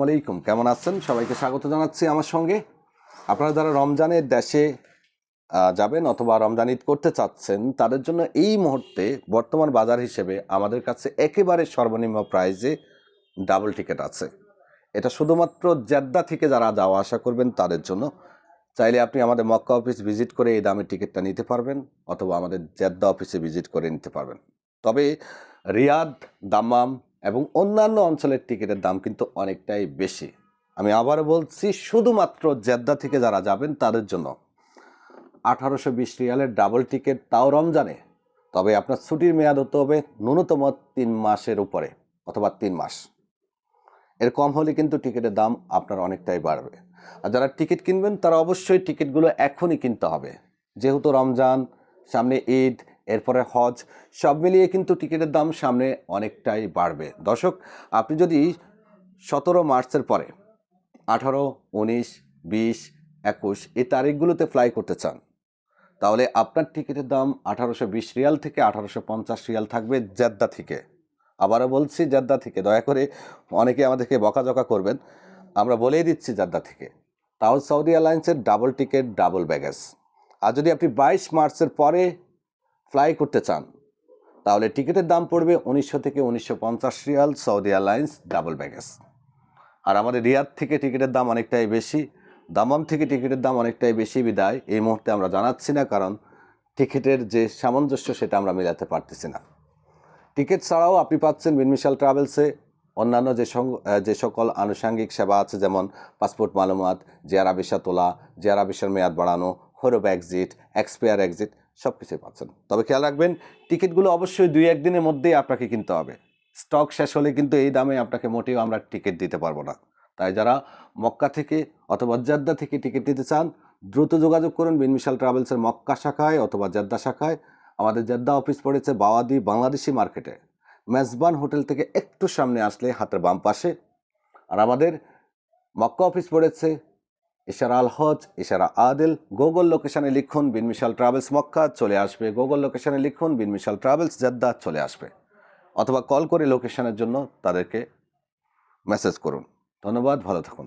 আলাইকুম, কেমন আছেন? সবাইকে স্বাগত জানাচ্ছি আমার সঙ্গে। আপনারা যারা রমজানের দেশে যাবেন অথবা রমজান ঈদ করতে চাচ্ছেন, তাদের জন্য এই মুহূর্তে বর্তমান বাজার হিসেবে আমাদের কাছে একেবারে সর্বনিম্ন প্রাইজে ডাবল টিকিট আছে। এটা শুধুমাত্র জেদ্দা থেকে যারা যাওয়া আসা করবেন তাদের জন্য। চাইলে আপনি আমাদের মক্কা অফিস ভিজিট করে এই দামের টিকিটটা নিতে পারবেন, অথবা আমাদের জেদ্দা অফিসে ভিজিট করে নিতে পারবেন। তবে রিয়াদ, দাম্মাম এবং অন্যান্য অঞ্চলের টিকিটের দাম কিন্তু অনেকটাই বেশি। আমি আবারও বলছি, শুধুমাত্র জেদ্দা থেকে যারা যাবেন তাদের জন্য 1820 রিয়ালের ডাবল টিকিট, তাও রমজানে। তবে আপনার ছুটির মেয়াদ হতে হবে ন্যূনতম 3 মাসের উপরে অথবা 3 মাস। এর কম হলে কিন্তু টিকিটের দাম আপনার অনেকটাই বাড়বে। আর যারা টিকিট কিনবেন তারা অবশ্যই টিকিটগুলো এখনই কিনতে হবে, যেহেতু রমজান, সামনে ঈদ, এরপরে হজ, সব মিলিয়ে কিন্তু টিকিটের দাম সামনে অনেকটাই বাড়বে। দর্শক, আপনি যদি 17 মার্চের পরে 18, 19, 20, 21 এই তারিখগুলোতে ফ্লাই করতে চান, তাহলে আপনার টিকিটের দাম 1820 রিয়াল থেকে 1850 রিয়াল থাকবে জেদ্দা থেকে। আবারও বলছি, জেদ্দা থেকে। দয়া করে অনেকে আমাদেরকে বকাঝকা করবেন, আমরা বলেই দিচ্ছি জেদ্দা থেকে। তাও সৌদি এয়ারলাইন্সের ডাবল টিকিট, ডাবল ব্যাগেজ। আর যদি আপনি 22 মার্চের পরে ফ্লাই করতে চান, তাহলে টিকিটের দাম পড়বে 1900 থেকে 1950 riyal, Saudi airlines double baggage. আর আমাদের রিয়াদ থেকে টিকিটের দাম অনেকটাই বেশি, দামাম থেকে টিকিটের দাম অনেকটাই বেশি বিদায় এই মুহূর্তে আমরা জানাচ্ছি না, কারণ টিকিটের যে সামঞ্জস্য সেটা আমরা মেলাতে পারতেছি না। টিকিট ছাড়াও আপনি পাচ্ছেন বিনমিশাল ট্রাভেলসে অন্যান্য যে সকল আনুষঙ্গিক সেবা আছে, যেমন পাসপোর্ট মালুমাত, জিয়ারা ভিসা তোলা, জিয়ারা ভিসার মেয়াদ বাড়ানো, হরব এক্সিট, এক্সপায়ার এক্সিট, সব কিছুই পাচ্ছেন। তবে খেয়াল রাখবেন, টিকিটগুলো অবশ্যই 2-1 দিনের মধ্যেই আপনাকে কিনতে হবে। স্টক শেষ হলে কিন্তু এই দামে আপনাকে মোটেও আমরা টিকিট দিতে পারবো না। তাই যারা মক্কা থেকে অথবা জেদ্দা থেকে টিকিট নিতে চান, দ্রুত যোগাযোগ করুন বিনমিশাল ট্রাভেলসের মক্কা শাখায় অথবা জেদ্দা শাখায়। আমাদের জেদ্দা অফিস পড়েছে বাওয়াদি বাংলাদেশি মার্কেটে, মেজবান হোটেল থেকে একটু সামনে আসলে হাতের বাম পাশে। আর আমাদের মক্কা অফিস পড়েছে ইশারা আল হজ, ইশারা আদিল। গুগল লোকেশানে লিখুন বিনমিশাল ট্রাভেলস মক্কা, চলে আসবে। গুগল লোকেশানে লিখুন বিনমিশাল ট্রাভেলস জেদ্দা, চলে আসবে। অথবা কল করে লোকেশানের জন্য তাদেরকে মেসেজ করুন। ধন্যবাদ, ভালো থাকুন।